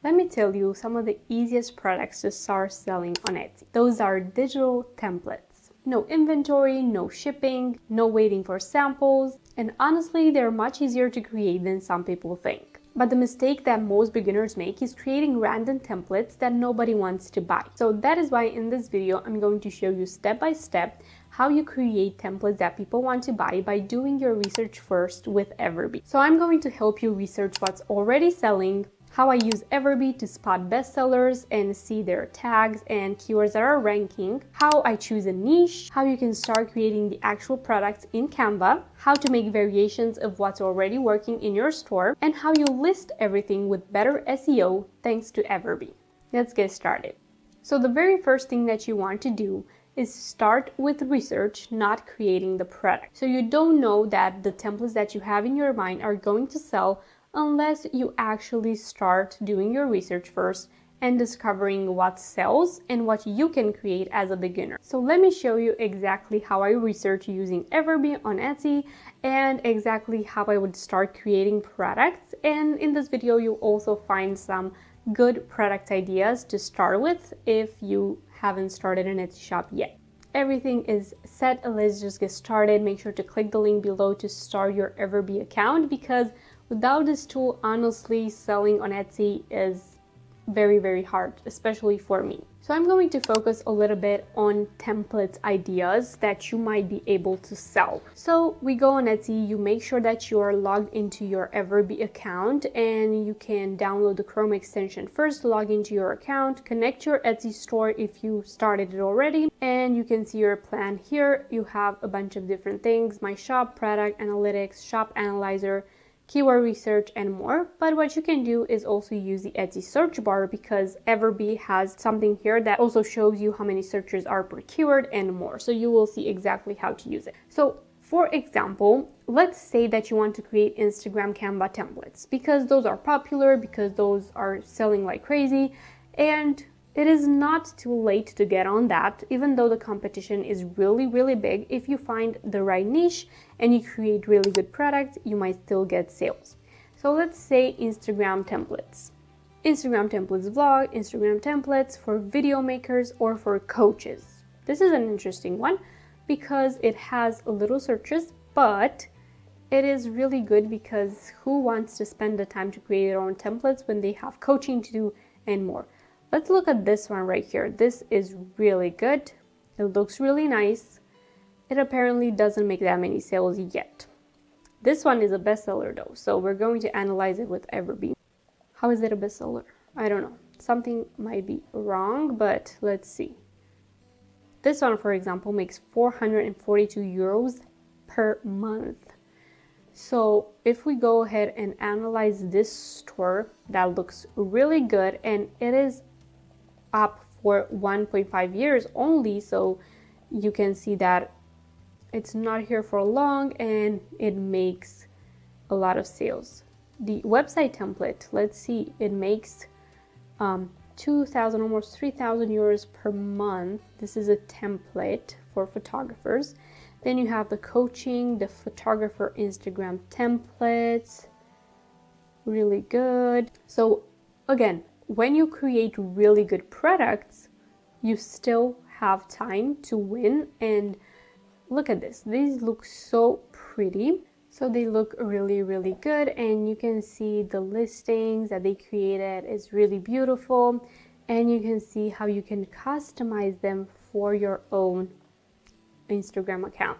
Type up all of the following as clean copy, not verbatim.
Let me tell you some of the easiest products to start selling on Etsy. Those are digital templates. No inventory, no shipping, no waiting for samples, and honestly, they're much easier to create than some people think. But the mistake that most beginners make is creating random templates that nobody wants to buy. So that is why in this video, I'm going to show you step by step how you create templates that people want to buy by doing your research first with Everbe. So I'm going to help you research what's already selling, how I use Everbe to spot bestsellers and see their tags and keywords that are ranking, how I choose a niche, how you can start creating the actual products in Canva, how to make variations of what's already working in your store, and how you list everything with better SEO thanks to Everbe. Let's get started. So the very first thing that you want to do is start with research, not creating the product. So you don't know that the templates that you have in your mind are going to sell unless you actually start doing your research first and discovering what sells and what you can create as a beginner. So let me show you exactly how I research using Everbe on Etsy and exactly how I would start creating products. And in this video, you'll also find some good product ideas to start with if you haven't started an Etsy shop yet. Everything is set. Let's just get started. Make sure to click the link below to start your Everbe account, because without this tool, honestly, selling on Etsy is very, very hard, especially for me. So I'm going to focus a little bit on template ideas that you might be able to sell. So we go on Etsy, you make sure that you are logged into your Everbe account, and you can download the Chrome extension first, log into your account, connect your Etsy store if you started it already, and you can see your plan here. You have a bunch of different things: my shop, product analytics, shop analyzer, keyword research, and more. But what you can do is also use the Etsy search bar, because Everbe has something here that also shows you how many searches are per keyword and more. So you will see exactly how to use it. So for example, let's say that you want to create Instagram Canva templates, because those are popular, because those are selling like crazy, and it is not too late to get on that. Even though the competition is really, really big, if you find the right niche and you create really good products, you might still get sales. So let's say Instagram templates. Instagram templates vlog, Instagram templates for video makers or for coaches. This is an interesting one because it has a little searches, but it is really good because who wants to spend the time to create their own templates when they have coaching to do and more? Let's look at this one right here. This is really good. It looks really nice. It apparently doesn't make that many sales yet. This one is a bestseller though, so we're going to analyze it with Everbe. How is it a bestseller? I don't know. Something might be wrong, but let's see. This one, for example, makes 442 euros per month. So if we go ahead and analyze this store, that looks really good, and it is up for 1.5 years only, so you can see that it's not here for long and it makes a lot of sales. The website template, let's see, it makes 2,000, almost 3,000 euros per month. This is a template for photographers. Then you have the coaching, the photographer Instagram templates, really good. So again, when you create really good products, you still have time to win. And look at this. These look so pretty. So they look really, really good. And you can see the listings that they created is really beautiful. And you can see how you can customize them for your own Instagram account.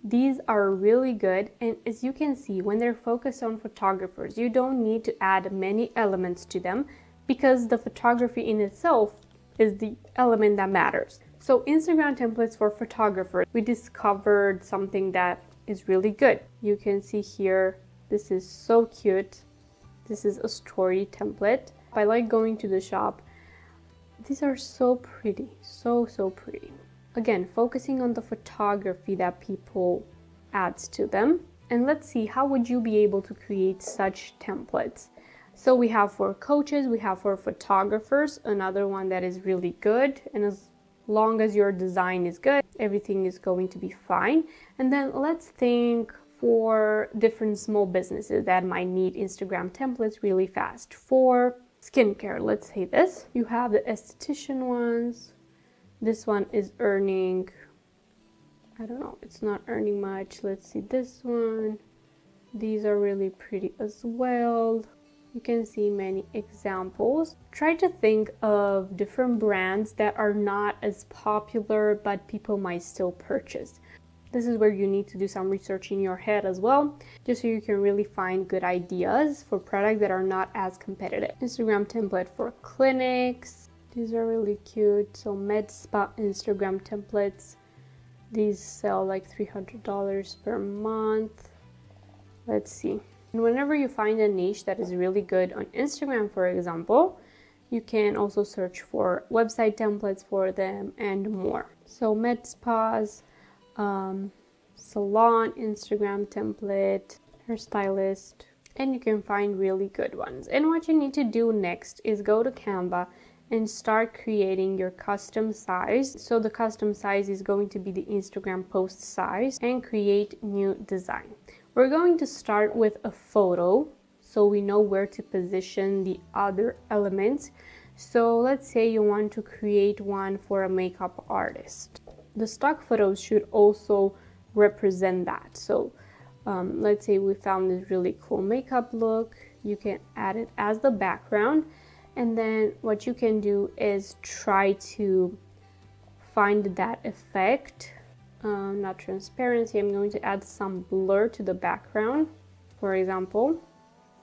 These are really good, and as you can see, when they're focused on photographers, you don't need to add many elements to them because the photography in itself is the element that matters. So Instagram templates for photographers, we discovered something that is really good. You can see here, this is so cute. This is a story template. I like going to the shop. These are so pretty, so pretty. Again, focusing on the photography that people adds to them. And let's see, how would you be able to create such templates? So we have for coaches, we have for photographers, another one that is really good. And as long as your design is good, everything is going to be fine. And then let's think for different small businesses that might need Instagram templates really fast. For skincare, let's say this. You have the esthetician ones. This one is earning, I don't know, it's not earning much. Let's see this one. These are really pretty as well. You can see many examples. Try to think of different brands that are not as popular, but people might still purchase. This is where you need to do some research in your head as well, just so you can really find good ideas for products that are not as competitive. Instagram template for clinics. These are really cute. So med spa Instagram templates. These sell like $300 per month. Let's see. And whenever you find a niche that is really good on Instagram, for example, you can also search for website templates for them and more. So med spas, salon Instagram template, hairstylist, and you can find really good ones. And what you need to do next is go to Canva and start creating your custom size. So the custom size is going to be the Instagram post size, and create new design. We're going to start with a photo so we know where to position the other elements. So let's say you want to create one for a makeup artist. The stock photos should also represent that. So let's say we found this really cool makeup look. You can add it as the background, and then what you can do is try to find that effect. Not transparency. I'm going to add some blur to the background, for example,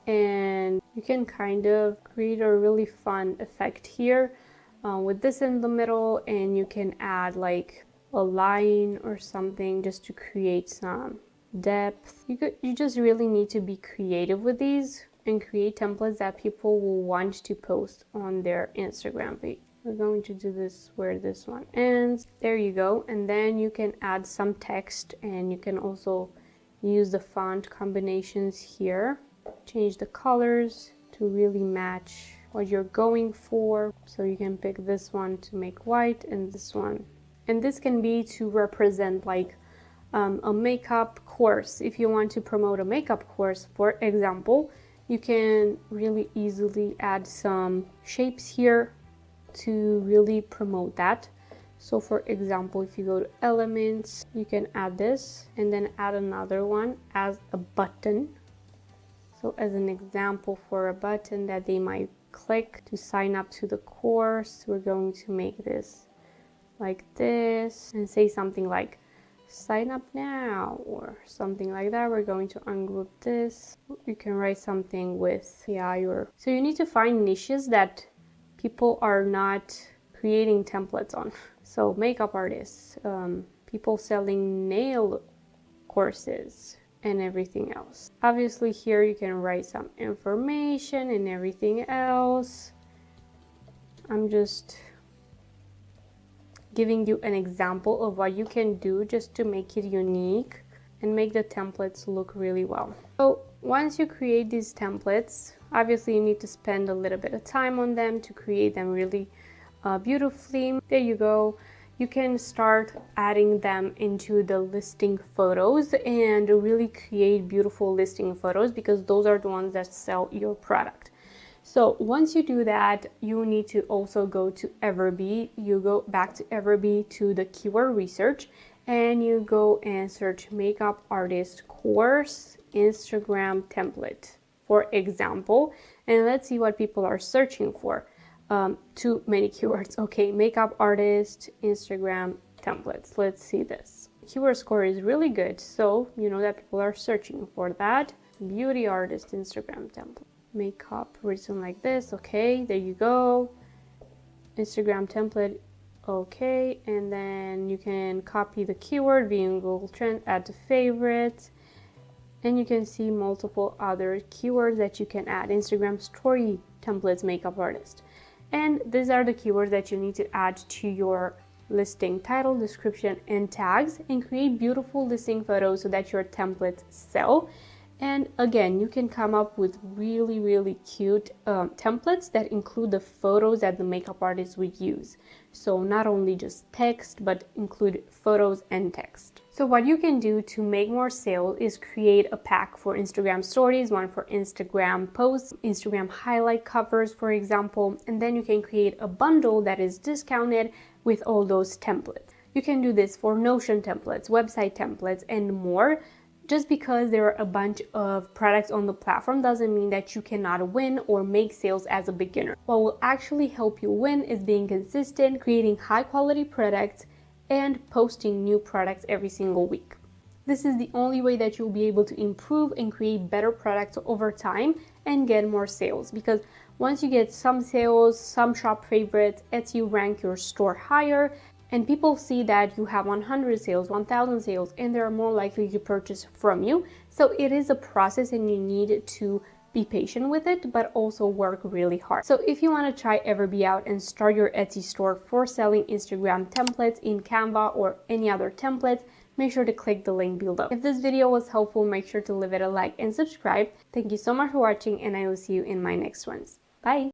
and you can kind of create a really fun effect here with this in the middle, and you can add like a line or something just to create some depth. You just really need to be creative with these and create templates that people will want to post on their Instagram page. We're going to do this where this one ends. There you go. And then you can add some text, and you can also use the font combinations here. Change the colors to really match what you're going for. So you can pick this one to make white and this one. And this can be to represent like a makeup course. If you want to promote a makeup course, for example, you can really easily add some shapes here to really promote that. So for example, if you go to elements, you can add this and then add another one as a button. So as an example for a button that they might click to sign up to the course, we're going to make this like this and say something like sign up now or something like that. We're going to ungroup this. You can write something with so you need to find niches that people are not creating templates on. So makeup artists, people selling nail courses, and everything else. Obviously here you can write some information and everything else. I'm just giving you an example of what you can do just to make it unique and make the templates look really well. So once you create these templates, obviously you need to spend a little bit of time on them to create them really beautifully. There you go. You can start adding them into the listing photos and really create beautiful listing photos, because those are the ones that sell your product. So once you do that, you need to also go to Everbe. You go back to Everbe to the keyword research, and you go and search makeup artist course Instagram template, for example, and let's see what people are searching for. Too many keywords. Okay, makeup artist Instagram templates. Let's see this. Keyword score is really good, so you know that people are searching for that. Beauty artist Instagram template. Makeup written like this. Okay, there you go. Instagram template. Okay, and then you can copy the keyword, viewing Google Trends, add to favorites, and you can see multiple other keywords that you can add. Instagram story templates, makeup artist. And these are the keywords that you need to add to your listing title, description, and tags, and create beautiful listing photos so that your templates sell. And again, you can come up with really, really cute templates that include the photos that the makeup artist would use. So not only just text, but include photos and text. So what you can do to make more sales is create a pack for Instagram stories, one for Instagram posts, Instagram highlight covers, for example, and then you can create a bundle that is discounted with all those templates. You can do this for Notion templates, website templates, and more. Just because there are a bunch of products on the platform doesn't mean that you cannot win or make sales as a beginner. What will actually help you win is being consistent, creating high quality products, and posting new products every single week. This is the only way that you'll be able to improve and create better products over time and get more sales, because once you get some sales, some shop favorites, Etsy rank your store higher, and people see that you have 100 sales, 1,000 sales, and they're more likely to purchase from you. So it is a process and you need to be patient with it, but also work really hard. So if you want to try Everbe out and start your Etsy store for selling Instagram templates in Canva or any other templates, make sure to click the link below. If this video was helpful, make sure to leave it a like and subscribe. Thank you so much for watching, and I will see you in my next ones. Bye!